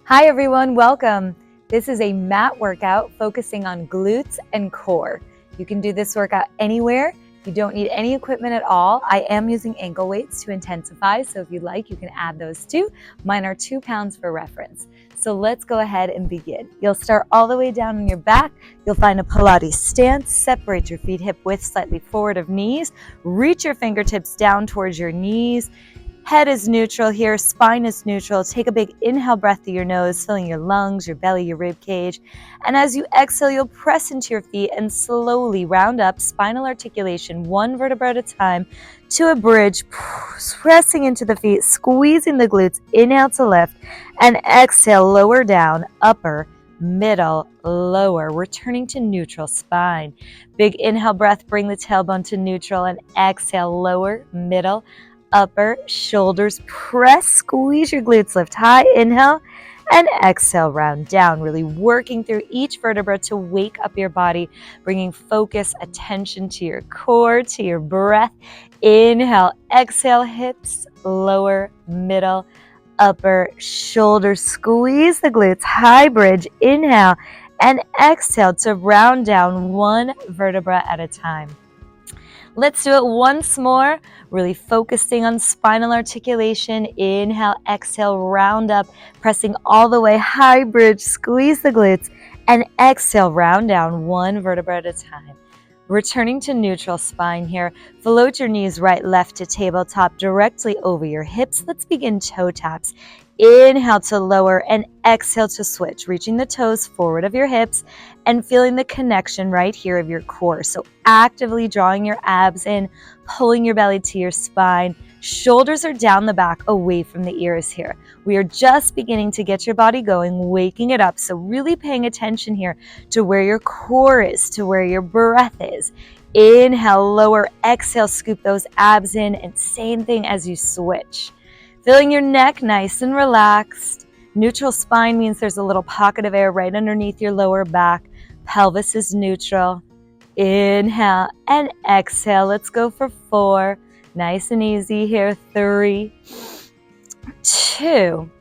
Hi everyone, welcome. This is a mat workout focusing on glutes and core. You can do this workout anywhere. You don't need any equipment at all. I am using ankle weights to intensify, so if you'd like, you can add those too. Mine are 2 pounds for reference. So let's go ahead and begin. You'll start all the way down on your back. You'll find a Pilates stance. Separate your feet hip width slightly forward of knees. Reach your fingertips down towards your knees. Head is neutral here, spine is neutral. Take a big inhale breath through your nose, filling your lungs, your belly, your rib cage. And as you exhale, you'll press into your feet and slowly round up spinal articulation, one vertebra at a time, to a bridge, pressing into the feet, squeezing the glutes, inhale to lift, and exhale, lower down, upper, middle, lower, returning to neutral spine. Big inhale breath, bring the tailbone to neutral, and exhale, lower, middle, upper, shoulders press, squeeze your glutes, lift high, inhale, and exhale, round down, really working through each vertebra to wake up your body, bringing focus, attention to your core, to your breath. Inhale, exhale, hips, lower, middle, upper, shoulders, squeeze the glutes, high bridge, inhale, and exhale to round down one vertebra at a time. Let's do it once more, really focusing on spinal articulation. Inhale, exhale, round up, pressing all the way, high bridge, squeeze the glutes, and exhale, round down one vertebra at a time. Returning to neutral spine here. Float your knees right, left to tabletop, directly over your hips. Let's begin toe taps. Inhale to lower and exhale to switch, reaching the toes forward of your hips and feeling the connection right here of your core. So actively drawing your abs in, pulling your belly to your spine. Shoulders are down the back, away from the ears here. We are just beginning to get your body going, waking it up. So really paying attention here to where your core is, to where your breath is. Inhale, lower, exhale, scoop those abs in, and same thing as you switch. Feeling your neck nice and relaxed. Neutral spine means there's a little pocket of air right underneath your lower back. Pelvis is neutral. Inhale and exhale. Let's go for 4. Nice and easy here. 3, 2,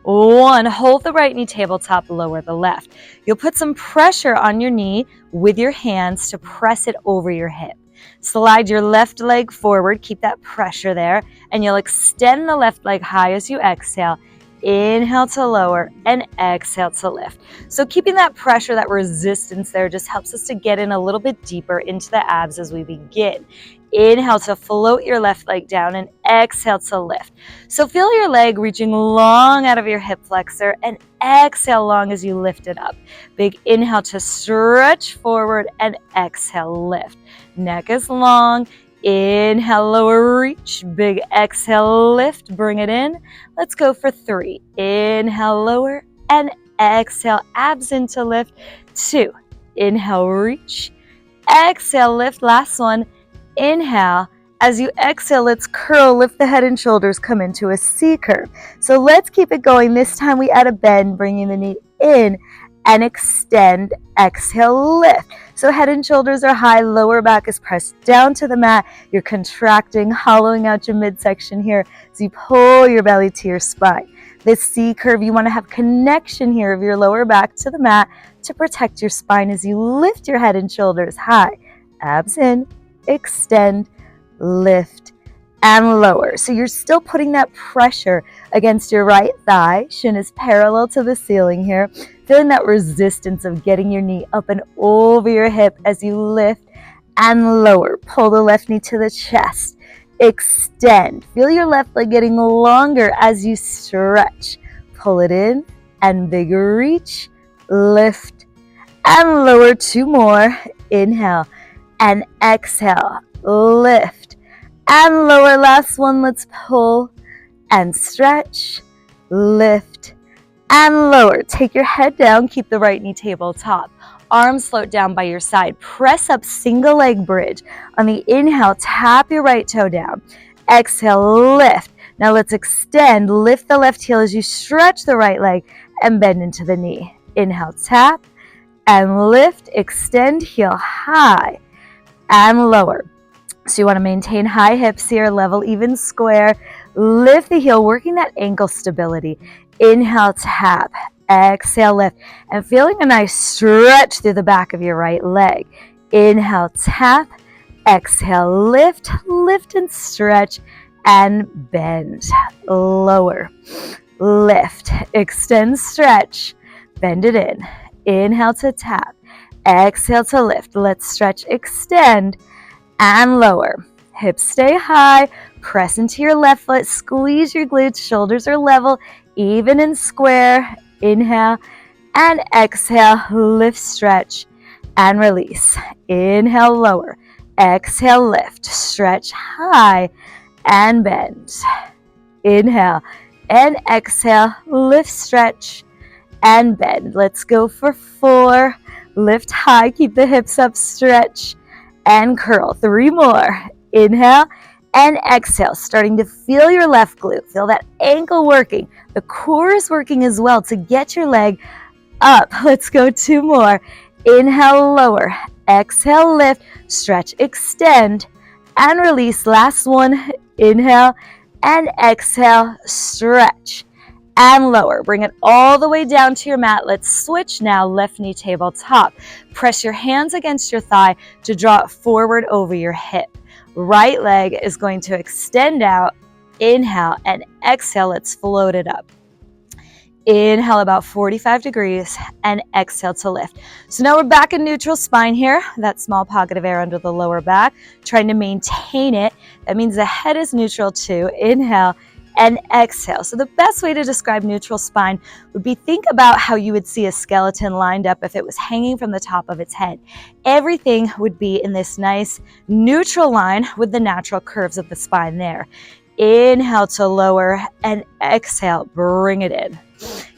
1. Hold the right knee tabletop, lower the left. You'll put some pressure on your knee with your hands to press it over your hip. Slide your left leg forward, keep that pressure there, and you'll extend the left leg high as you exhale. Inhale to lower and exhale to lift. So keeping that pressure, that resistance there just helps us to get in a little bit deeper into the abs as we begin. Inhale to float your left leg down and exhale to lift. So feel your leg reaching long out of your hip flexor and exhale long as you lift it up. Big inhale to stretch forward and exhale, lift. Neck is long. Inhale, lower, reach. Big exhale, lift. Bring it in. Let's go for 3. Inhale, lower, and exhale, abs into lift. 2. Inhale, reach. Exhale, lift. Last one. Inhale. As you exhale, let's curl, lift the head and shoulders, come into a C curve. So let's keep it going. This time we add a bend, bringing the knee in and extend. Exhale, lift. So head and shoulders are high, lower back is pressed down to the mat. You're contracting, hollowing out your midsection here as you pull your belly to your spine. This C curve, you want to have connection here of your lower back to the mat to protect your spine as you lift your head and shoulders high. Abs in, extend, lift, and lower. So you're still putting that pressure against your right thigh. Shin is parallel to the ceiling here. Feeling that resistance of getting your knee up and over your hip as you lift and lower. Pull the left knee to the chest. Extend. Feel your left leg getting longer as you stretch. Pull it in and big reach. Lift and lower. 2 more. Inhale and exhale. Lift and lower. Last one. Let's pull and stretch. Lift and lower. Take your head down. Keep the right knee tabletop. Arms float down by your side. Press up, single leg bridge. On the inhale, tap your right toe down. Exhale, lift. Now let's extend. Lift the left heel as you stretch the right leg and bend into the knee. Inhale, tap and lift. Extend, heel high and lower. So you want to maintain high hips here, level, even, square. Lift the heel, working that ankle stability. Inhale, tap. exhale, lift. And feeling a nice stretch through the back of your right leg. Inhale, tap. Exhale, lift, lift and stretch and bend. Lower, lift, extend, stretch, bend it in. Inhale to tap. Exhale to lift. Let's stretch, extend, and lower. Hips stay high. Press into your left foot. Squeeze your glutes. Shoulders are level, even and square. Inhale and exhale. Lift, stretch, and release. Inhale, lower. Exhale, lift. Stretch high and bend. Inhale and exhale. Lift, stretch, and bend. Let's go for 4. Lift high. Keep the hips up. Stretch and curl. 3 more. Inhale and exhale. Starting to feel your left glute. Feel that ankle working. The core is working as well to get your leg up. Let's go 2 more. Inhale, lower. Exhale, lift. Stretch, extend, and release. Last one. Inhale and exhale. Stretch and lower. Bring it all the way down to your mat. Let's switch now. Left knee tabletop. Press your hands against your thigh to draw it forward over your hip. Right leg is going to extend out. Inhale and exhale. Let's float it up. Inhale about 45 degrees and exhale to lift. So now we're back in neutral spine here. That small pocket of air under the lower back. Trying to maintain it. That means the head is neutral too. Inhale and exhale. So the best way to describe neutral spine would be, think about how you would see a skeleton lined up if it was hanging from the top of its head. Everything would be in this nice neutral line with the natural curves of the spine there. Inhale to lower and exhale, bring it in.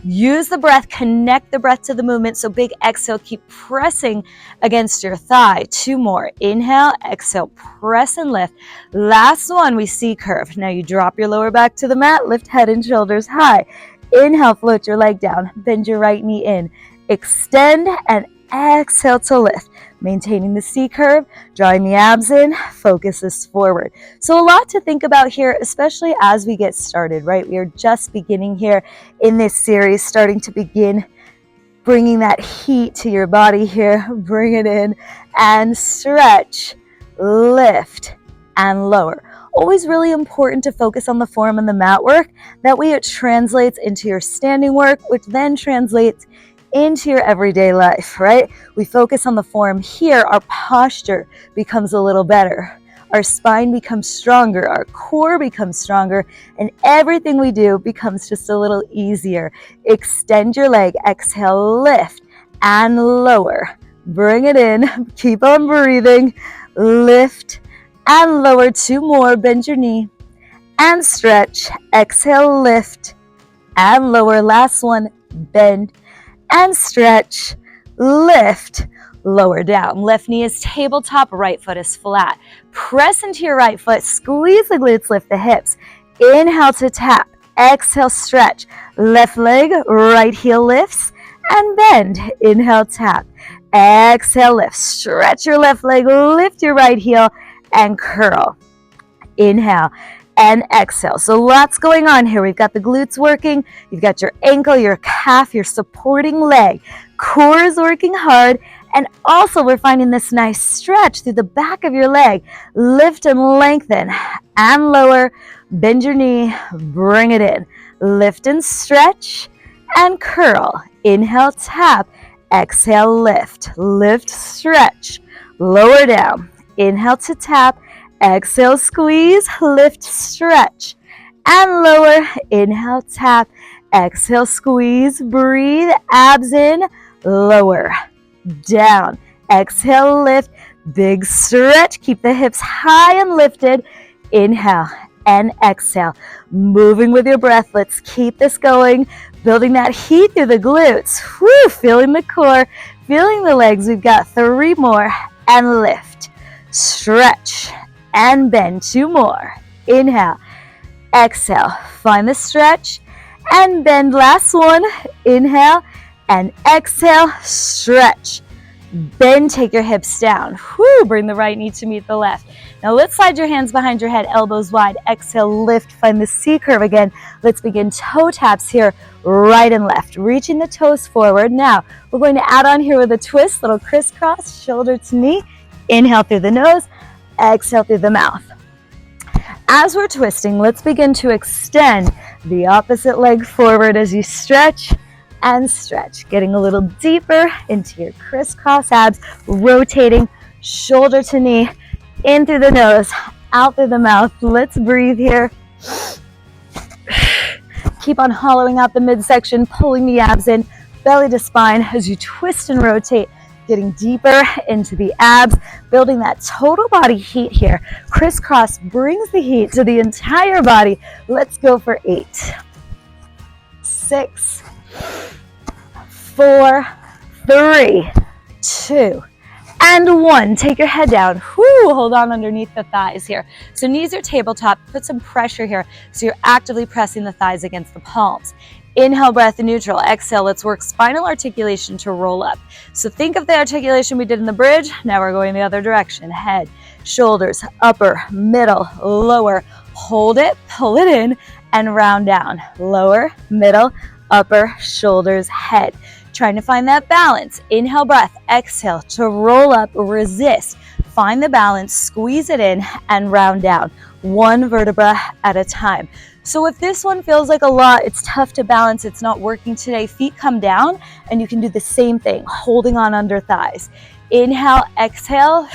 Use the breath, connect the breath to the movement. So big exhale, keep pressing against your thigh. 2 more. Inhale, exhale, press and lift. Last one, we see curve. Now you drop your lower back to the mat, lift head and shoulders high. Inhale, float your leg down, bend your right knee in. Extend and exhale to lift. Maintaining the C curve, drawing the abs in, focus this forward. So a lot to think about here, especially as we get started, right? We are just beginning here in this series, starting to begin bringing that heat to your body here. Bring it in and stretch, lift, and lower. Always really important to focus on the form and the mat work. That way it translates into your standing work, which then translates into your everyday life, right? We focus on the form here, our posture becomes a little better. Our spine becomes stronger, our core becomes stronger, and everything we do becomes just a little easier. Extend your leg, exhale, lift, and lower. Bring it in, keep on breathing, lift, and lower. 2 more, bend your knee, and stretch. Exhale, lift, and lower. Last one, bend, and stretch, lift, lower down. Left knee is tabletop, right foot is flat. Press into your right foot, squeeze the glutes, lift the hips. Inhale to tap, exhale, stretch. Left leg, right heel lifts, and bend. Inhale, tap, exhale, lift. Stretch your left leg, lift your right heel, and curl. Inhale and exhale. So lots going on here. We've got the glutes working. You've got your ankle, your calf, your supporting leg. Core is working hard. And also we're finding this nice stretch through the back of your leg. Lift and lengthen and lower. Bend your knee. Bring it in. Lift and stretch and curl. Inhale, tap. Exhale, lift. Lift, stretch. Lower down. Inhale to tap. Exhale, squeeze, lift, stretch, and lower. Inhale, tap. Exhale, squeeze, breathe, abs in, lower, down. Exhale, lift, big stretch. Keep the hips high and lifted. Inhale and exhale. Moving with your breath. Let's keep this going. Building that heat through the glutes. Woo, feeling the core, feeling the legs. We've got 3 more. And lift, stretch, and bend. 2 more. Inhale, exhale, find the stretch and bend. Last one. Inhale and exhale, stretch, bend, take your hips down. Whoo, bring the right knee to meet the left. Now let's slide your hands behind your head, elbows wide. Exhale, lift, find the C curve again. Let's begin toe taps here, right and left. Reaching the toes forward. Now we're going to add on here with a twist, little crisscross, shoulder to knee. Inhale through the nose, exhale through the mouth. As we're twisting, let's begin to extend the opposite leg forward as you stretch and stretch, getting a little deeper into your crisscross abs, rotating shoulder to knee, in through the nose, out through the mouth. Let's breathe here. Keep on hollowing out the midsection, pulling the abs in, belly to spine as you twist and rotate, getting deeper into the abs, building that total body heat here. Crisscross brings the heat to the entire body. Let's go for 8, 6, 4, 3, 2, and 1. Take your head down. Whoo, hold on underneath the thighs here. So knees are tabletop. Put some pressure here so you're actively pressing the thighs against the palms. Inhale, breath neutral. Exhale, let's work spinal articulation to roll up. So think of the articulation we did in the bridge. Now we're going the other direction. Head, shoulders, upper, middle, lower. Hold it, pull it in, and round down. Lower, middle, upper, shoulders, head. Trying to find that balance. Inhale, breath. Exhale to roll up, resist. Find the balance, squeeze it in, and round down. One vertebra at a time. So if this one feels like a lot, it's tough to balance, it's not working today, feet come down, and you can do the same thing, holding on under thighs. Inhale, exhale,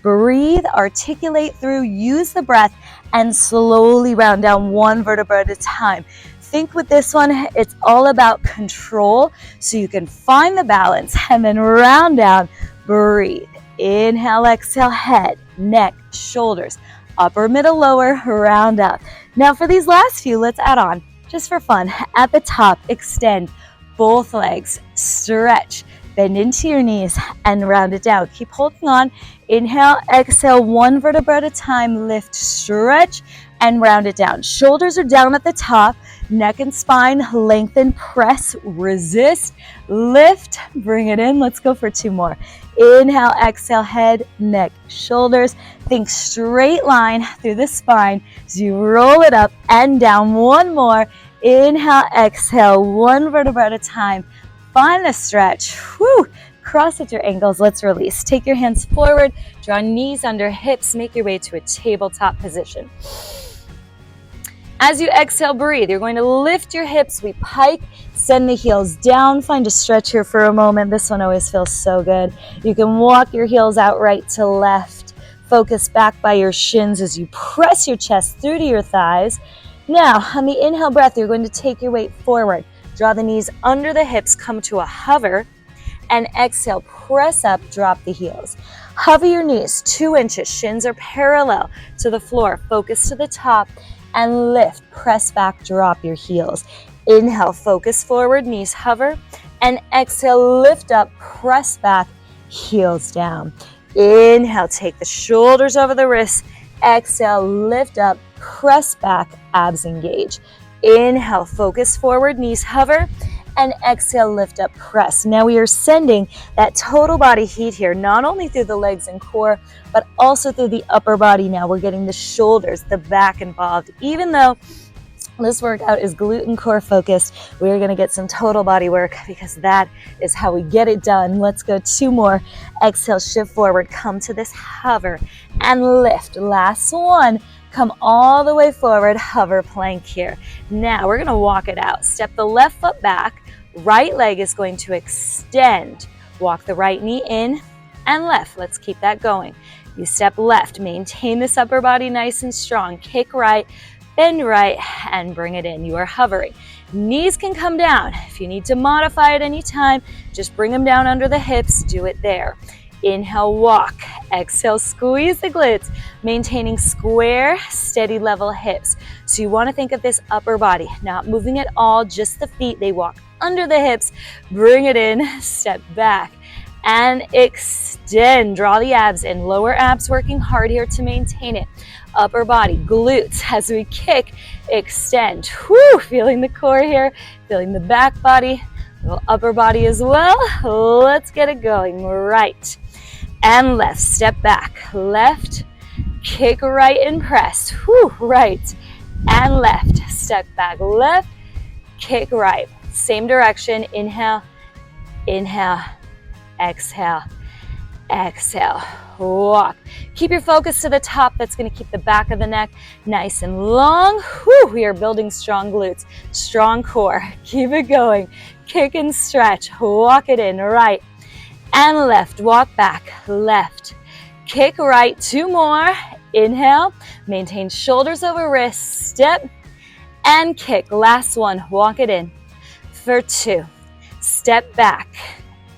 breathe, articulate through, use the breath, and slowly round down one vertebra at a time. Think with this one, it's all about control, so you can find the balance, and then round down, breathe. Inhale, exhale, head, neck, shoulders, upper, middle, lower, round up. Now for these last few, let's add on, just for fun. At the top, extend both legs, stretch, bend into your knees, and round it down. Keep holding on. Inhale, exhale, one vertebra at a time, lift, stretch, and round it down. Shoulders are down at the top, neck and spine, lengthen, press, resist, lift, bring it in. Let's go for 2 more. Inhale, exhale, head, neck, shoulders. Think straight line through the spine as you roll it up and down. 1 more. Inhale, exhale, one vertebra at a time. Find the stretch. Whew. Cross at your ankles. Let's release. Take your hands forward, draw knees under hips, make your way to a tabletop position. As you exhale, breathe. You're going to lift your hips. We pike, send the heels down. Find a stretch here for a moment. This one always feels so good. You can walk your heels out right to left. Focus back by your shins as you press your chest through to your thighs. Now, on the inhale breath, you're going to take your weight forward. Draw the knees under the hips, come to a hover, and exhale, press up, drop the heels. Hover your knees 2 inches, shins are parallel to the floor. Focus to the top and lift, press back, drop your heels. Inhale, focus forward, knees hover, and exhale, lift up, press back, heels down. Inhale, take the shoulders over the wrists. Exhale, lift up, press back, abs engage. Inhale, focus forward, knees hover, and exhale, lift up, press. Now we are sending that total body heat here, not only through the legs and core, but also through the upper body. Now we're getting the shoulders, the back involved. Even though this workout is glute and core focused, we're going to get some total body work because that is how we get it done. Let's go 2 more. Exhale, shift forward, come to this hover and lift. Last one. Come all the way forward, hover plank here. Now we're gonna walk it out. Step the left foot back, right leg is going to extend. Walk the right knee in and left. Let's keep that going. You step left, maintain this upper body nice and strong. Kick right, bend right, and bring it in. You are hovering. Knees can come down. If you need to modify at any time, just bring them down under the hips, do it there. Inhale, walk. Exhale, squeeze the glutes, maintaining square, steady level hips. So you want to think of this upper body, not moving at all, just the feet. They walk under the hips. Bring it in, step back, and extend. Draw the abs in. Lower abs working hard here to maintain it. Upper body, glutes, as we kick, extend. Whew, feeling the core here, feeling the back body, little upper body as well. Let's get it going. Right and left, step back, left Kick right and press. Whew, right and left. Step back left, kick right. Same direction. Inhale, inhale, exhale, exhale. Walk. Keep your focus to the top. That's going to keep the back of the neck nice and long. Whew, we are building strong glutes, strong core. Keep it going. Kick and stretch. Walk it in. Right and left. Walk back. Left. Kick right. 2 more. Inhale. Maintain shoulders over wrists. Step and kick. Last one. Walk it in for 2. Step back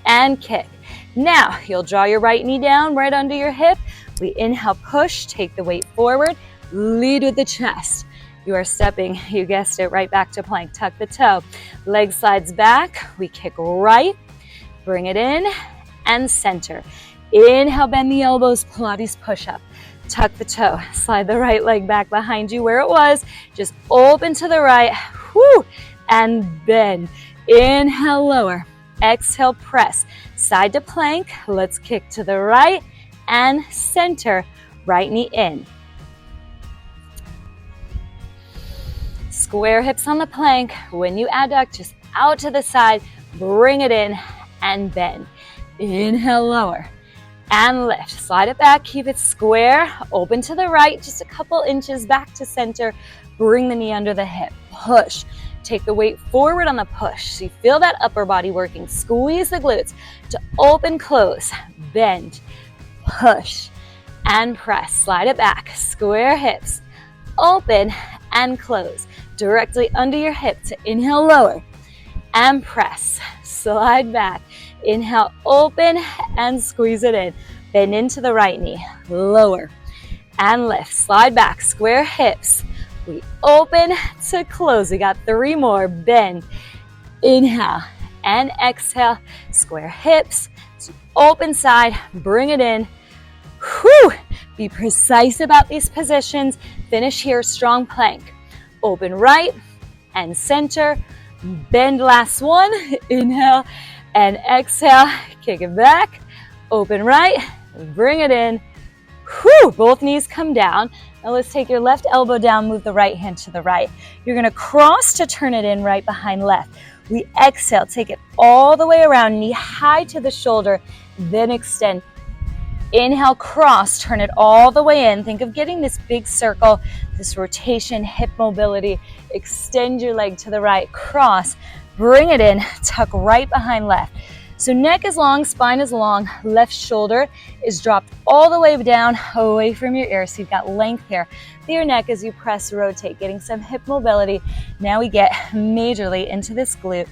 and kick. Now, you'll draw your right knee down right under your hip. We inhale, push, take the weight forward, lead with the chest. You are stepping, you guessed it, right back to plank. Tuck the toe. Leg slides back. We kick right, bring it in, and center. Inhale, bend the elbows, Pilates push-up. Tuck the toe. Slide the right leg back behind you where it was. Just open to the right, whoo, and bend. Inhale, lower. Exhale, press. Side to plank. Let's kick to the right and center. Right knee in. Square hips on the plank. When you adduct, just out to the side. Bring it in and bend. Inhale, lower and lift. Slide it back. Keep it square. Open to the right. Just a couple inches back to center. Bring the knee under the hip. Push. Take the weight forward on the push. So you feel that upper body working. Squeeze the glutes to open, close, bend, push, and press. Slide it back. Square hips. Open and close. Directly under your hip to inhale, lower, and press. Slide back. Inhale, open, and squeeze it in. Bend into the right knee. Lower and lift. Slide back. Square hips. We open to close. We got 3 more. Bend, inhale, and exhale. Square hips, open side, bring it in. Whew. Be precise about these positions. Finish here, strong plank. Open right and center. Bend last one. Inhale and exhale. Kick it back. Open right, bring it in. Whew. Both knees come down. Now let's take your left elbow down, move the right hand to the right. You're gonna cross to turn it in right behind left. We exhale, take it all the way around, knee high to the shoulder, then extend. Inhale, cross, turn it all the way in. Think of getting this big circle, this rotation, hip mobility. Extend your leg to the right, cross, bring it in, tuck right behind left. So neck is long, spine is long, left shoulder is dropped all the way down, away from your ear, so you've got length here through your neck as you press, rotate, getting some hip mobility. Now we get majorly into this glute,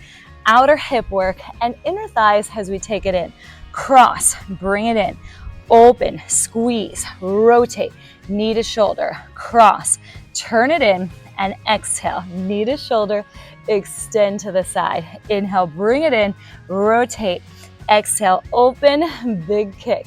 outer hip work, and inner thighs as we take it in. Cross, bring it in, open, squeeze, rotate, knee to shoulder, cross, turn it in, and exhale, knee to shoulder, extend to the side. Inhale, bring it in, rotate, exhale, open, big kick.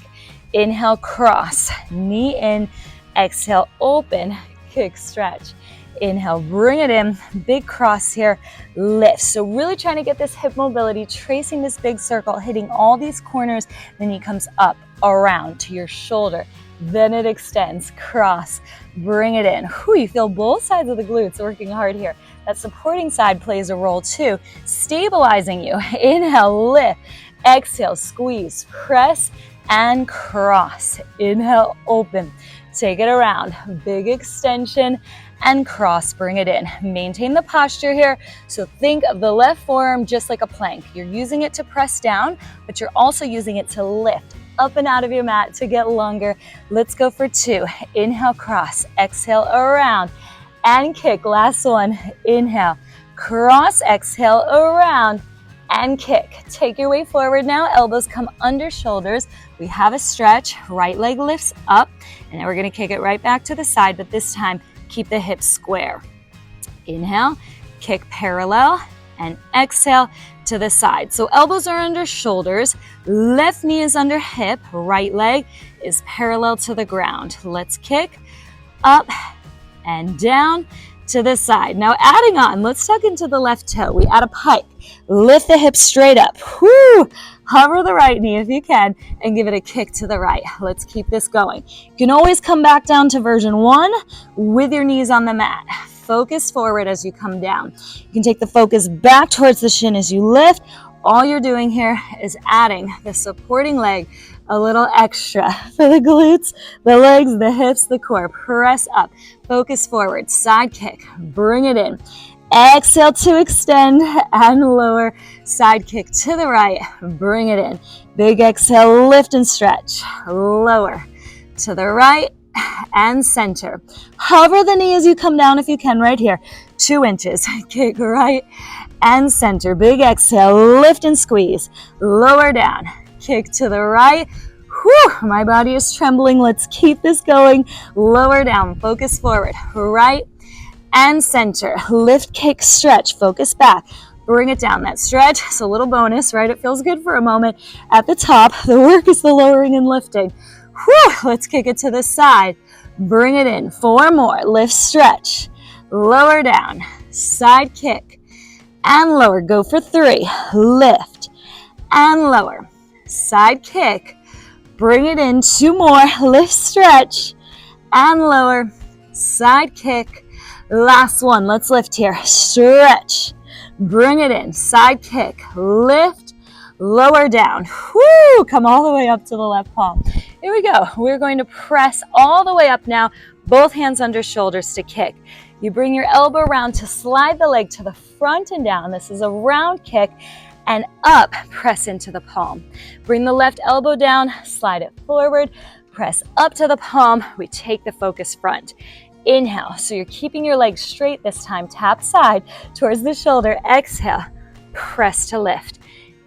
Inhale, cross, knee in, exhale, open, kick, stretch. Inhale, bring it in, big cross here, lift. So really trying to get this hip mobility, tracing this big circle, hitting all these corners, the knee comes up, around to your shoulder. Then it extends, cross, bring it in. Whew, you feel both sides of the glutes working hard here. That supporting side plays a role too, stabilizing you. Inhale, lift, exhale, squeeze, press, and cross. Inhale, open, take it around, big extension, and cross, bring it in. Maintain the posture here. So think of the left forearm just like a plank. You're using it to press down, but you're also using it to lift up and out of your mat to get longer. Let's go for 2. Inhale, cross, exhale, around, and kick. Last one. Inhale, cross, exhale, around, and kick. Take your weight forward now. Elbows come under shoulders. We have a stretch. Right leg lifts up, and then we're going to kick it right back to the side, but this time keep the hips square. Inhale, kick parallel, and exhale to the side. So elbows are under shoulders, left knee is under hip, right leg is parallel to the ground. Let's kick up and down to this side. Now adding on, let's tuck into the left toe. We add a pike. Lift the hips straight up. Whoo! Hover the right knee if you can and give it a kick to the right. Let's keep this going. You can always come back down to version 1 with your knees on the mat. Focus forward as you come down. You can take the focus back towards the shin as you lift. All you're doing here is adding the supporting leg a little extra for the glutes, the legs, the hips, the core. Press up, focus forward, side kick, bring it in. Exhale to extend and lower, side kick to the right, bring it in. Big exhale, lift and stretch, lower to the right and center. Hover the knee as you come down if you can right here, 2 inches, kick right and center. Big exhale, lift and squeeze, lower down, kick to the right. Whew, my body is trembling. Let's keep this going. Lower down, focus forward, right and center. Lift, kick, stretch, focus back. Bring it down. That stretch is a little bonus, right? It feels good for a moment. At the top, the work is the lowering and lifting. Whew, let's kick it to the side. Bring it in. 4 more. Lift, stretch, lower down, side kick and lower. Go for 3. Lift and lower, side kick. Bring it in. 2 more. Lift, stretch and lower, side kick. Last one. Let's lift here. Stretch. Bring it in. Side kick. Lift. Lower down. Whoo! Come all the way up to the left palm. Here we go. We're going to press all the way up now. Both hands under shoulders to kick. You bring your elbow around to slide the leg to the front and down. This is a round kick. And up, press into the palm. Bring the left elbow down, slide it forward, press up to the palm. We take the focus front. Inhale, so you're keeping your legs straight this time. Tap side towards the shoulder. Exhale, press to lift.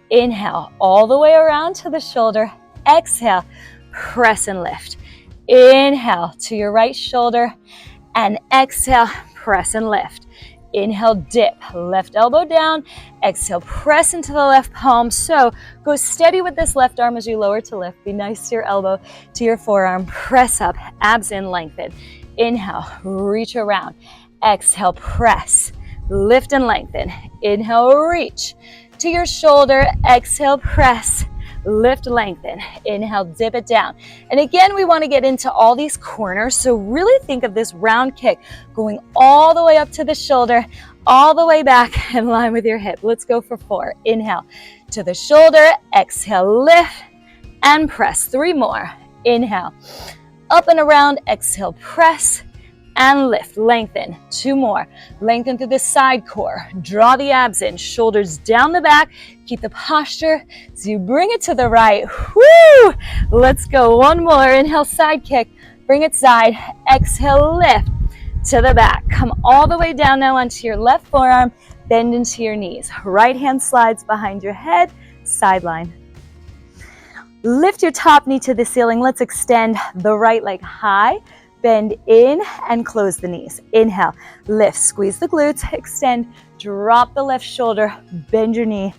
Inhale, all the way around to the shoulder. Exhale, press and lift. Inhale to your right shoulder and exhale, press and lift. Inhale, dip, left elbow down. Exhale, press into the left palm. So go steady with this left arm as you lower to lift. Be nice to your elbow, to your forearm. Press up, abs in, lengthen. Inhale, reach around. Exhale, press, lift and lengthen. Inhale, reach to your shoulder. Exhale, press, lift, lengthen. Inhale, dip it down. And again, we want to get into all these corners. So really think of this round kick going all the way up to the shoulder, all the way back in line with your hip. Let's go for 4. Inhale to the shoulder. Exhale, lift and press. 3 more. Inhale, up and around. Exhale, press and lift, lengthen. 2 more. Lengthen through the side core. Draw the abs in, shoulders down the back. Keep the posture so you bring it to the right. Woo! Let's go. 1 more. Inhale, side kick. Bring it side. Exhale, lift to the back. Come all the way down now onto your left forearm. Bend into your knees. Right hand slides behind your head. Sideline. Lift your top knee to the ceiling. Let's extend the right leg high. Bend in and close the knees. Inhale, lift, squeeze the glutes, extend, drop the left shoulder, bend your knee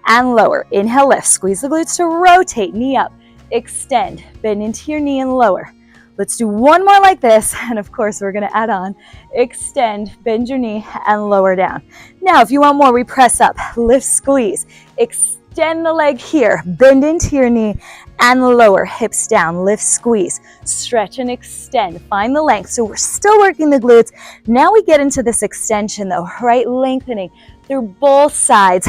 and lower. Inhale, lift, squeeze the glutes to rotate, knee up, extend, bend into your knee and lower. Let's do 1 more like this. And of course, we're gonna add on, extend, bend your knee and lower down. Now, if you want more, we press up, lift, squeeze, extend the leg here, bend into your knee and lower, hips down, lift, squeeze, stretch and extend, find the length. So we're still working the glutes. Now we get into this extension though, right? Lengthening through both sides,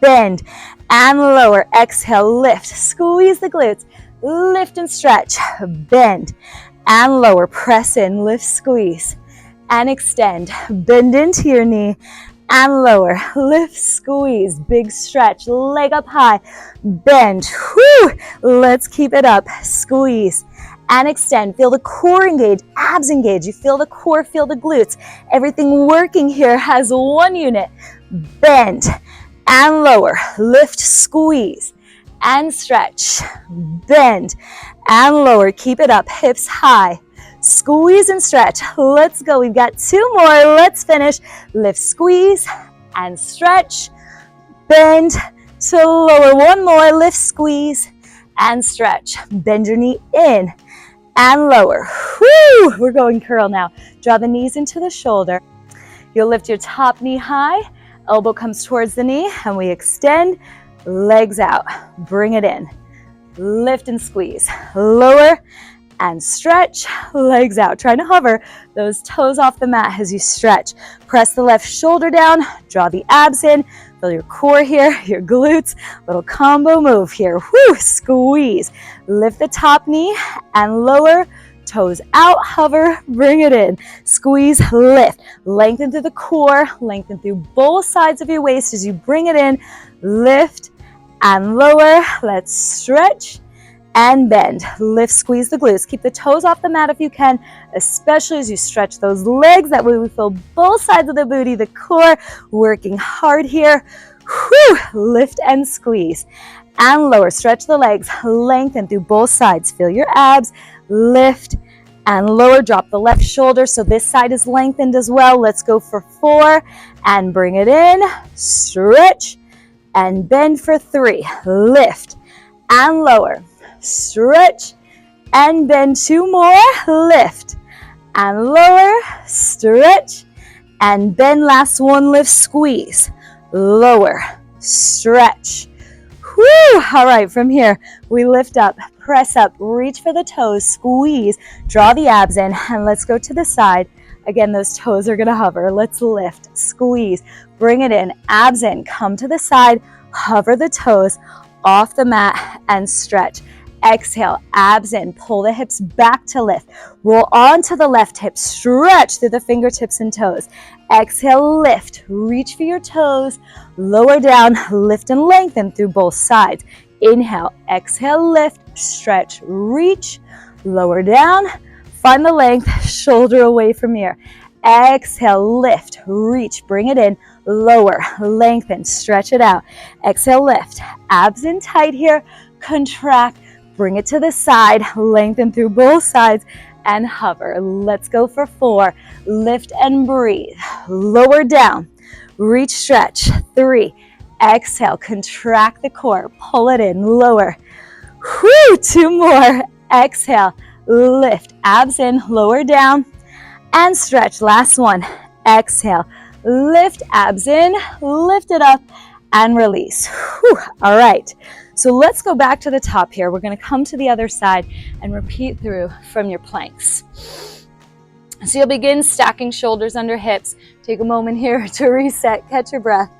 bend and lower, exhale, lift, squeeze the glutes, lift and stretch, bend and lower, press in, lift, squeeze and extend, bend into your knee and lower, lift, squeeze, big stretch, leg up high, bend, whoo, let's keep it up, squeeze and extend, feel the core engage, abs engage, you feel the core, feel the glutes, everything working here has 1 unit, bend and lower, lift, squeeze and stretch, bend and lower, keep it up, hips high, squeeze and stretch. Let's go. We've got 2 more. Let's finish. Lift, squeeze and stretch. Bend to lower. 1 more. Lift, squeeze and stretch. Bend your knee in and lower. Woo! We're going curl now. Draw the knees into the shoulder. You'll lift your top knee high, elbow comes towards the knee, and we extend, legs out. Bring it in. Lift and squeeze. Lower and stretch, legs out. Trying to hover those toes off the mat as you stretch. Press the left shoulder down, draw the abs in, feel your core here, your glutes, little combo move here. Whoo, squeeze. Lift the top knee and lower, toes out, hover, bring it in. Squeeze, lift. Lengthen through the core, lengthen through both sides of your waist as you bring it in. Lift and lower. Let's stretch and bend. Lift, squeeze the glutes. Keep the toes off the mat if you can, especially as you stretch those legs. That way we feel both sides of the booty, the core, working hard here. Whew. Lift and squeeze. And lower. Stretch the legs. Lengthen through both sides. Feel your abs. Lift and lower. Drop the left shoulder so this side is lengthened as well. Let's go for 4 and bring it in. Stretch and bend for 3. Lift and lower. Stretch and bend. 2 more. Lift and lower. Stretch and bend. Last one. Lift, squeeze, lower, stretch. Whew. All right, from here, we lift up, press up, reach for the toes, squeeze, draw the abs in, and let's go to the side. Again, those toes are gonna hover. Let's lift, squeeze, bring it in, abs in, come to the side, hover the toes off the mat, and stretch. Exhale, abs in, pull the hips back to lift. Roll onto the left hip, stretch through the fingertips and toes. Exhale, lift, reach for your toes, lower down, lift and lengthen through both sides. Inhale, exhale, lift, stretch, reach, lower down, find the length, shoulder away from ear. Exhale, lift, reach, bring it in, lower, lengthen, stretch it out. Exhale, lift, abs in tight here, contract, bring it to the side, lengthen through both sides, and hover. Let's go for 4. Lift and breathe. Lower down. Reach, stretch. 3. Exhale. Contract the core. Pull it in. Lower. Whew. 2 more. Exhale. Lift. Abs in. Lower down. And stretch. Last one. Exhale. Lift. Abs in. Lift it up. And release. Whew. All right. So let's go back to the top here. We're going to come to the other side and repeat through from your planks. So you'll begin stacking shoulders under hips. Take a moment here to reset, catch your breath.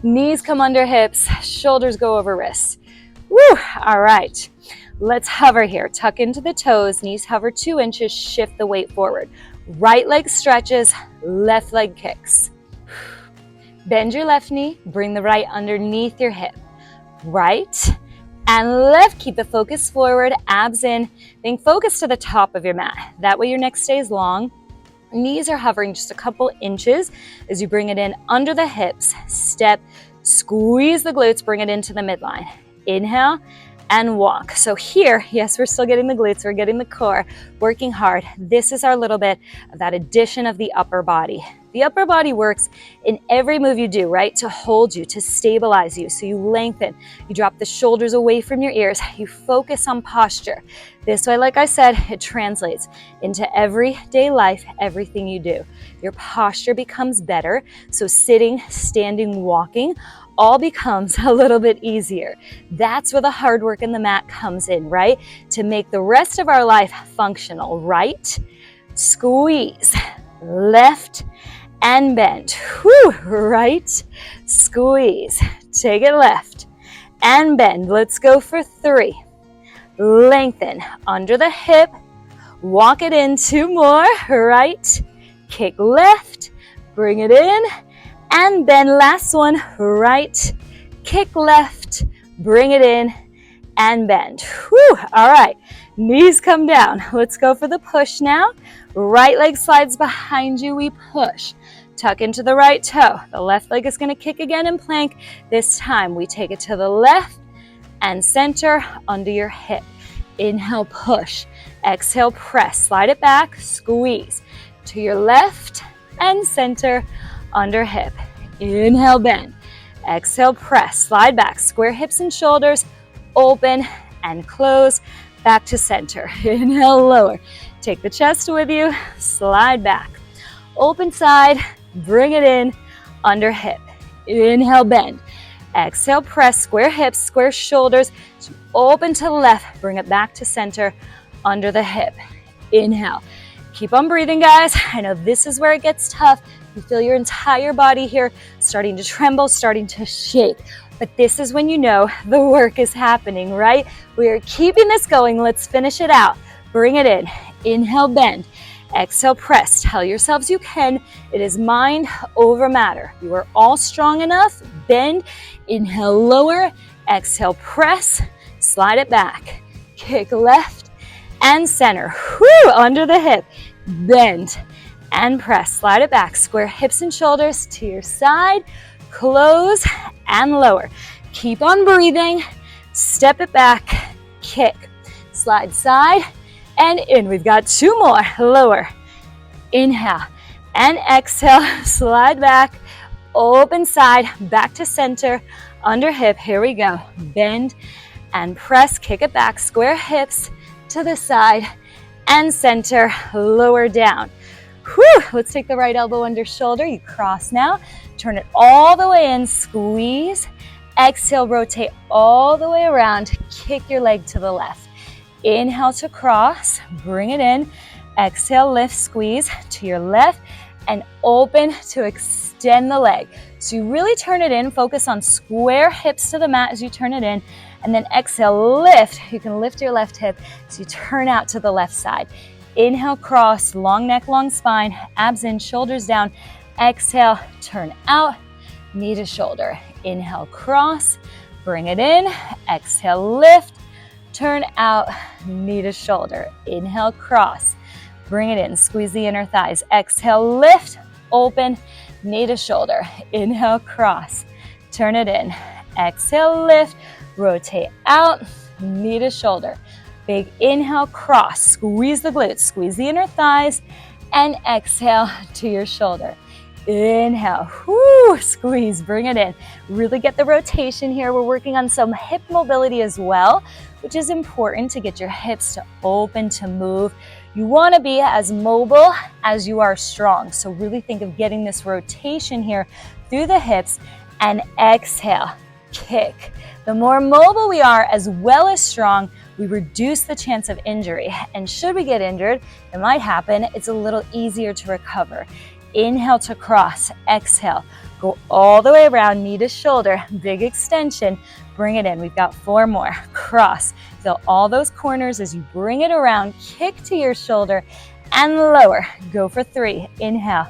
Knees come under hips, shoulders go over wrists. Woo! All right. Let's hover here. Tuck into the toes, knees hover 2 inches, shift the weight forward. Right leg stretches, left leg kicks. Bend your left knee, bring the right underneath your hip. Right and left, keep the focus forward, abs in, then focus to the top of your mat. That way your neck stays long. Knees are hovering just a couple inches as you bring it in under the hips. Step, squeeze the glutes, bring it into the midline. Inhale and walk. So here, yes, we're still getting the glutes, we're getting the core, working hard. This is our little bit of that addition of the upper body. The upper body works in every move you do, right? To hold you, to stabilize you. So you lengthen, you drop the shoulders away from your ears, you focus on posture. This way, like I said, it translates into everyday life, everything you do. Your posture becomes better. So sitting, standing, walking, all becomes a little bit easier. That's where the hard work in the mat comes in, right? To make the rest of our life functional, right? Squeeze, left, and bend. Whew, right, squeeze, take it left, and bend. Let's go for 3. Lengthen under the hip, walk it in. 2 more, right, kick left, bring it in, and bend. Last one, right, kick left, bring it in, and bend. Whew, all right, knees come down. Let's go for the push now. Right leg slides behind you, we push. Tuck into the right toe. The left leg is going to kick again in plank. This time we take it to the left and center under your hip. Inhale, push. Exhale, press. Slide it back, squeeze. To your left and center under hip. Inhale, bend. Exhale, press. Slide back, square hips and shoulders. Open and close. Back to center. Inhale, lower. Take the chest with you. Slide back. Open side. Bring it in, under hip. Inhale, bend. Exhale, press, square hips, square shoulders. So open to the left, bring it back to center, under the hip. Inhale. Keep on breathing, guys. I know this is where it gets tough. You feel your entire body here starting to tremble, starting to shake. But this is when you know the work is happening, right? We are keeping this going. Let's finish it out. Bring it in. Inhale, bend. Exhale, press. Tell yourselves you can. It is mind over matter. You are all strong enough. Bend. Inhale, lower. Exhale, press. Slide it back. Kick left and center. Whoo, under the hip. Bend and press. Slide it back. Square hips and shoulders to your side. Close and lower. Keep on breathing. Step it back. Kick. Slide side and in. We've got 2 more. Lower. Inhale and exhale. Slide back. Open side. Back to center. Under hip. Here we go. Bend and press. Kick it back. Square hips to the side and center. Lower down. Whew. Let's take the right elbow under shoulder. You cross now. Turn it all the way in. Squeeze. Exhale. Rotate all the way around. Kick your leg to the left. Inhale to cross, bring it in. Exhale, lift, squeeze to your left and open to extend the leg. So you really turn it in, focus on square hips to the mat as you turn it in, and then exhale, lift. You can lift your left hip so you turn out to the left side. Inhale, cross, long neck, long spine, abs in, shoulders down. Exhale, turn out, knee to shoulder. Inhale, cross, bring it in. Exhale, lift. Turn out, knee to shoulder. Inhale, cross. Bring it in. Squeeze the inner thighs. Exhale, lift, open, knee to shoulder. Inhale, cross. Turn it in. Exhale, lift, rotate out, knee to shoulder. Big inhale, cross. Squeeze the glutes, squeeze the inner thighs, and exhale to your shoulder. Inhale, whoo, squeeze, bring it in. Really get the rotation here. We're working on some hip mobility as well, which is important to get your hips to open, to move. You want to be as mobile as you are strong. So really think of getting this rotation here through the hips and exhale, kick. The more mobile we are as well as strong, we reduce the chance of injury. And should we get injured, it might happen, it's a little easier to recover. Inhale to cross, exhale, go all the way around, knee to shoulder, big extension, bring it in. We've got 4 more. Cross, feel all those corners as you bring it around, kick to your shoulder and lower. Go for 3, inhale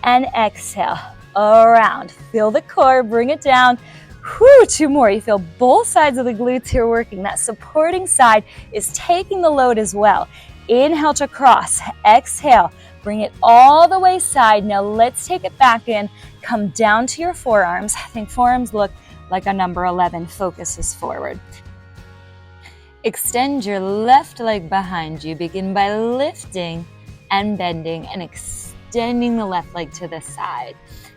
and exhale, around. Feel the core, bring it down. Whew, 2 more. You feel both sides of the glutes here working. That supporting side is taking the load as well. Inhale to cross, exhale. Bring it all the way side. Now let's take it back in. Come down to your forearms. I think forearms look like a number 11. Focus is forward. Extend your left leg behind you. Begin by lifting and bending and extending the left leg to the side.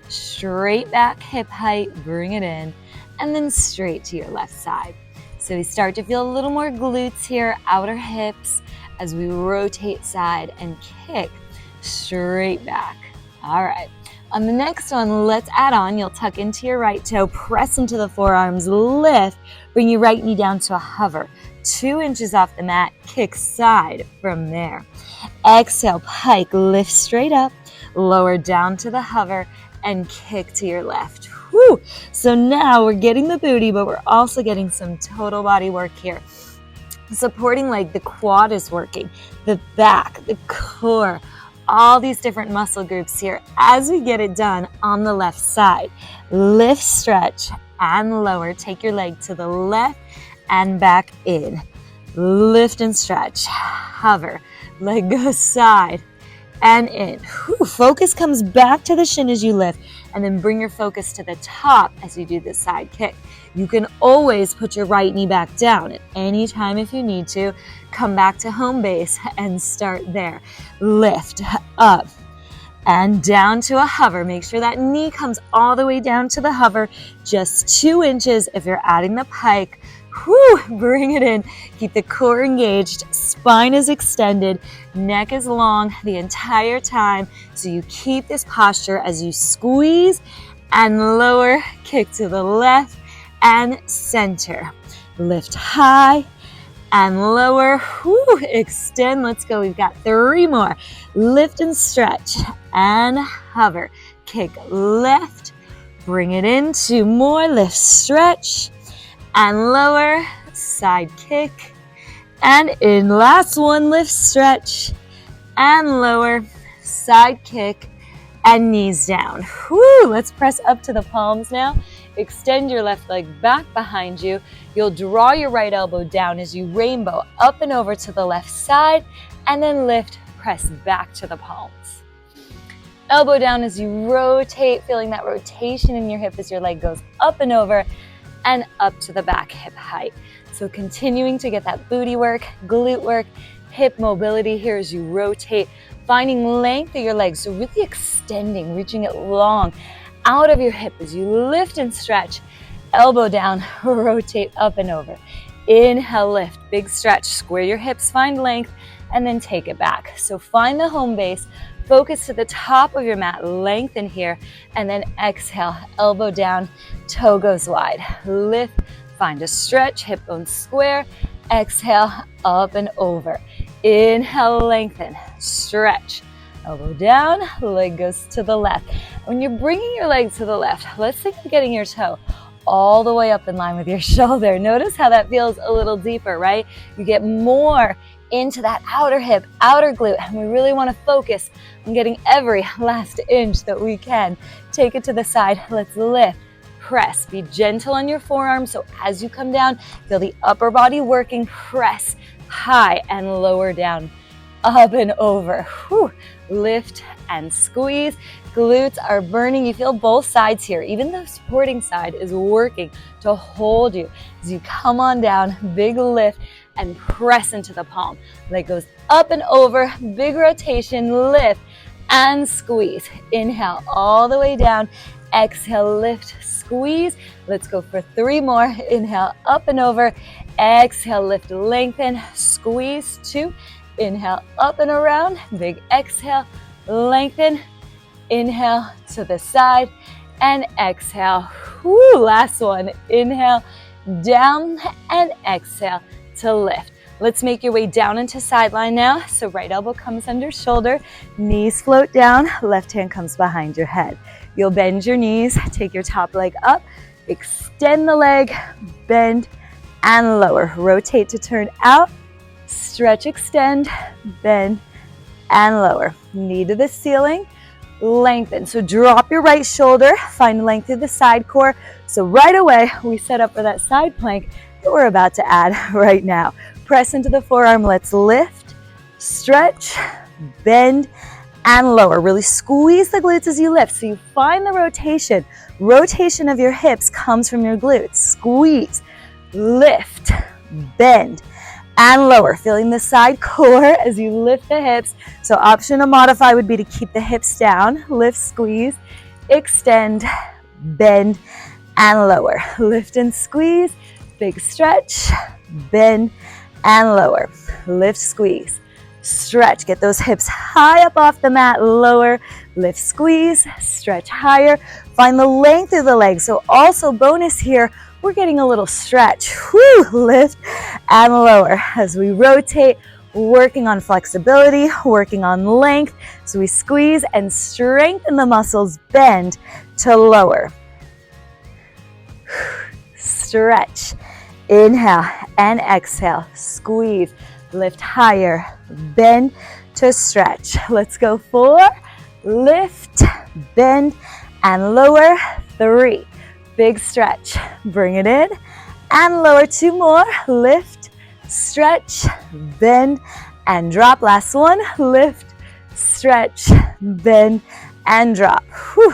Straight back hip height. Bring it in. And then straight to your left side. So we start to feel a little more glutes here, outer hips, as we rotate side and kick straight back. All right. On the next one, let's add on. You'll tuck into your right toe, press into the forearms, lift, bring your right knee down to a hover. 2 inches off the mat, kick side from there. Exhale, pike, lift straight up, lower down to the hover, and kick to your left. Whew. So now we're getting the booty, but we're also getting some total body work here. Supporting leg, the quad is working, the back, the core, all these different muscle groups here as we get it done on the left side. Lift, stretch, and lower. Take your leg to the left and back in. Lift and stretch, hover, leg goes side and in. Whew. Focus comes back to the shin as you lift, and then bring your focus to the top as you do the side kick. You can always put your right knee back down at any time if you need to. Come back to home base and start there. Lift up and down to a hover. Make sure that knee comes all the way down to the hover, just 2 inches if you're adding the pike. Whew, bring it in. Keep the core engaged, spine is extended, neck is long the entire time. So you keep this posture as you squeeze and lower, kick to the left and center. Lift high and lower. Whew, extend. Let's go. We've got 3 more. Lift and stretch and hover. Kick left. Bring it in. 2 more. Lift, stretch and lower. Side kick and in. Last one. Lift, stretch and lower. Side kick and knees down. Whew, let's press up to the palms now. Extend your left leg back behind you. You'll draw your right elbow down as you rainbow up and over to the left side, and then lift, press back to the palms. Elbow down as you rotate, feeling that rotation in your hip as your leg goes up and over and up to the back hip height. So continuing to get that booty work, glute work, hip mobility here as you rotate, finding length of your legs, so really extending, reaching it long out of your hip as you lift and stretch. Elbow down, rotate up and over. Inhale, lift, big stretch, square your hips, find length, and then take it back. So find the home base, focus to the top of your mat, lengthen here, and then exhale, elbow down, toe goes wide. Lift, find a stretch, hip bones square, exhale, up and over. Inhale, lengthen, stretch, elbow down, leg goes to the left. When you're bringing your leg to the left, let's think of getting your toe all the way up in line with your shoulder. Notice how that feels a little deeper, right? You get more into that outer hip, outer glute, and we really want to focus on getting every last inch that we can. Take it to the side. Let's lift, press. Be gentle on your forearms, so as you come down, feel the upper body working. Press high and lower down, up and over. Whew. Lift and squeeze. Glutes are burning. You feel both sides here. Even the supporting side is working to hold you. As you come on down, big lift and press into the palm. Leg goes up and over, big rotation, lift and squeeze. Inhale all the way down. Exhale, lift, squeeze. Let's go for 3 more. Inhale, up and over. Exhale, lift, lengthen, squeeze. 2. Inhale, up and around. Big exhale, lengthen. Inhale to the side and exhale. Woo, last one. Inhale, down and exhale to lift. Let's make your way down into side line now. So right elbow comes under shoulder, knees float down, left hand comes behind your head. You'll bend your knees, take your top leg up, extend the leg, bend and lower. Rotate to turn out, stretch, extend, bend and lower. Knee to the ceiling, lengthen. So drop your right shoulder, find length through the side core. So right away, we set up for that side plank that we're about to add right now. Press into the forearm. Let's lift, stretch, bend, and lower. Really squeeze the glutes as you lift. So you find the rotation. Rotation of your hips comes from your glutes. Squeeze, lift, bend, and lower. Feeling the side core as you lift the hips. So option to modify would be to keep the hips down. Lift, squeeze, extend, bend, and lower. Lift and squeeze. Big stretch, bend, and lower. Lift, squeeze, stretch. Get those hips high up off the mat, lower. Lift, squeeze, stretch higher. Find the length of the legs. So also bonus here, we're getting a little stretch. Woo, lift and lower as we rotate, working on flexibility, working on length. So we squeeze and strengthen the muscles, bend to lower. Stretch. Inhale and exhale, squeeze, lift higher, bend to stretch. Let's go 4, lift, bend, and lower. 3, big stretch, bring it in, and lower. 2 more, lift, stretch, bend, and drop. Last one, lift, stretch, bend, and drop. Whew.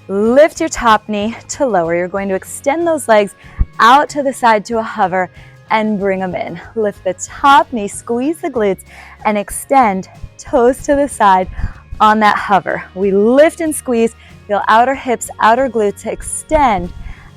Lift your top knee to lower. You're going to extend those legs out to the side to a hover and bring them in. Lift the top knee, squeeze the glutes, and extend toes to the side on that hover. We lift and squeeze, feel outer hips, outer glutes, extend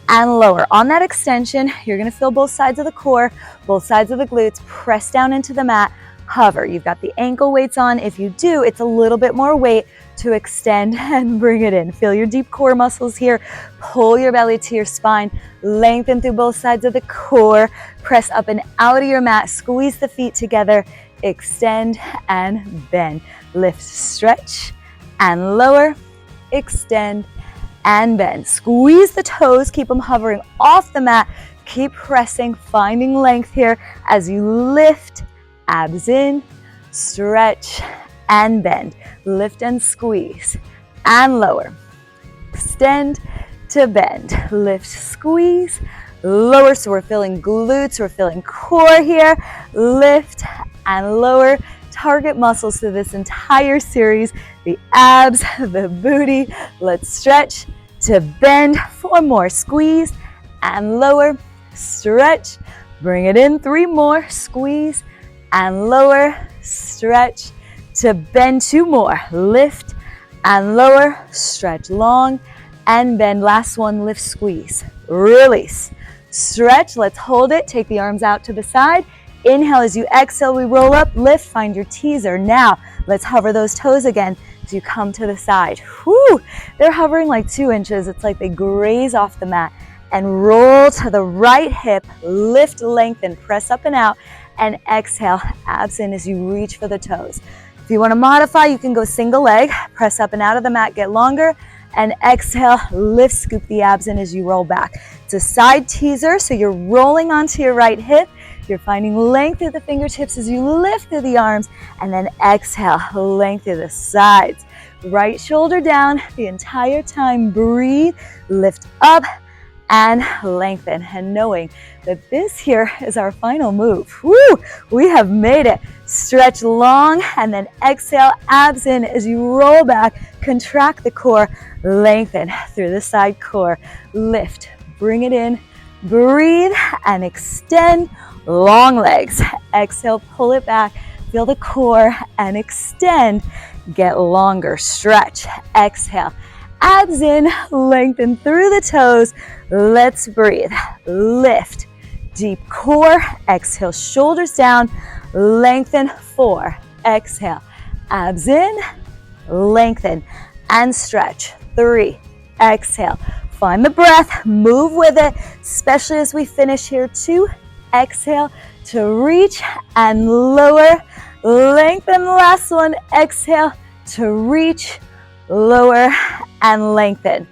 and lower. On that extension, you're gonna feel both sides of the core, both sides of the glutes, press down into the mat, hover. You've got the ankle weights on. If you do, it's a little bit more weight to extend and bring it in. Feel your deep core muscles here. Pull your belly to your spine. Lengthen through both sides of the core. Press up and out of your mat. Squeeze the feet together. Extend and bend. Lift, stretch, and lower. Extend and bend. Squeeze the toes. Keep them hovering off the mat. Keep pressing, finding length here as you lift. Abs in, stretch, and bend. Lift and squeeze, and lower. Extend to bend. Lift, squeeze, lower. So we're feeling glutes, we're feeling core here. Lift and lower. Target muscles through this entire series. The abs, the booty. Let's stretch to bend. 4 more. Squeeze and lower. Stretch. Bring it in. 3 more. Squeeze and lower, stretch to bend. 2 more, lift and lower, stretch long and bend. Last one, lift, squeeze, release, stretch. Let's hold it. Take the arms out to the side. Inhale as you exhale, we roll up, lift, find your teaser. Now, let's hover those toes again as you come to the side. Whew, they're hovering like 2 inches. It's like they graze off the mat. And roll to the right hip, lift, lengthen, press up and out, and exhale, abs in as you reach for the toes. If you want to modify, you can go single leg, press up and out of the mat, get longer, and exhale, lift, scoop the abs in as you roll back. It's a side teaser, so you're rolling onto your right hip, you're finding length through the fingertips as you lift through the arms, and then exhale, length through the sides. Right shoulder down the entire time, breathe, lift up, and lengthen, and knowing that this here is our final move. Woo! We have made it. Stretch long and then exhale, abs in as you roll back, contract the core, lengthen through the side core, lift, bring it in, breathe and extend, long legs. Exhale, pull it back, feel the core and extend, get longer, stretch, exhale. Abs in, lengthen through the toes. Let's breathe. Lift, deep core. Exhale, shoulders down. Lengthen, 4. Exhale, abs in, lengthen, and stretch. 3. Exhale, find the breath, move with it, especially as we finish here. 2. Exhale to reach and lower. Lengthen, last one. Exhale to reach, lower, and lengthen.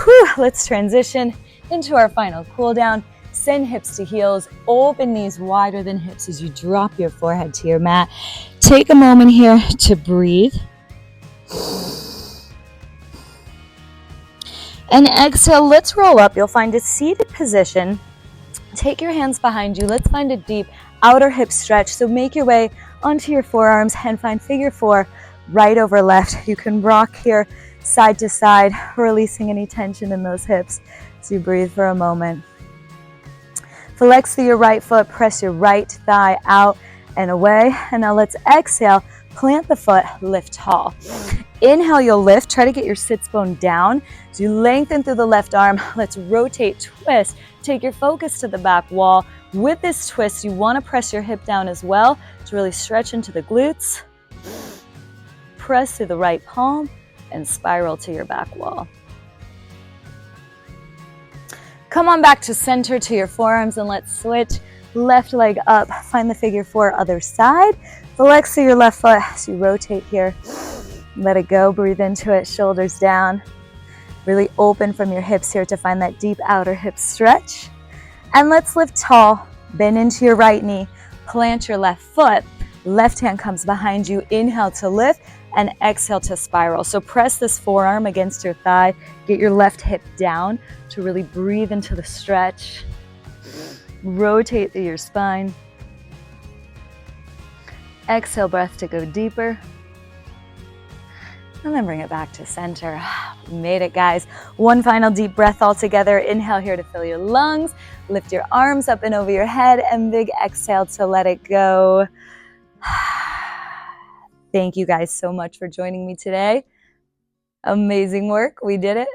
Whew, let's transition into our final cool down. Send hips to heels, open knees wider than hips as you drop your forehead to your mat. Take a moment here to breathe. And exhale, let's roll up. You'll find a seated position. Take your hands behind you. Let's find a deep outer hip stretch. So make your way onto your forearms and find figure 4. Right over left. You can rock here side to side, releasing any tension in those hips as you breathe for a moment. Flex through your right foot, press your right thigh out and away. And now let's exhale, plant the foot, lift tall. Inhale, you'll lift, try to get your sits bone down. As you lengthen through the left arm, let's rotate, twist. Take your focus to the back wall. With this twist, you want to press your hip down as well to really stretch into the glutes. Press through the right palm and spiral to your back wall. Come on back to center to your forearms and let's switch. Left leg up, find the figure 4 other side. Flex through your left foot as you rotate here. Let it go, breathe into it, shoulders down. Really open from your hips here to find that deep outer hip stretch. And let's lift tall, bend into your right knee, plant your left foot. Left hand comes behind you, inhale to lift, and exhale to spiral. So press this forearm against your thigh, get your left hip down to really breathe into the stretch. Rotate through your spine. Exhale, breath to go deeper. And then bring it back to center. We made it, guys. One final deep breath all together. Inhale here to fill your lungs. Lift your arms up and over your head, and big exhale to let it go. Thank you guys so much for joining me today. Amazing work. We did it.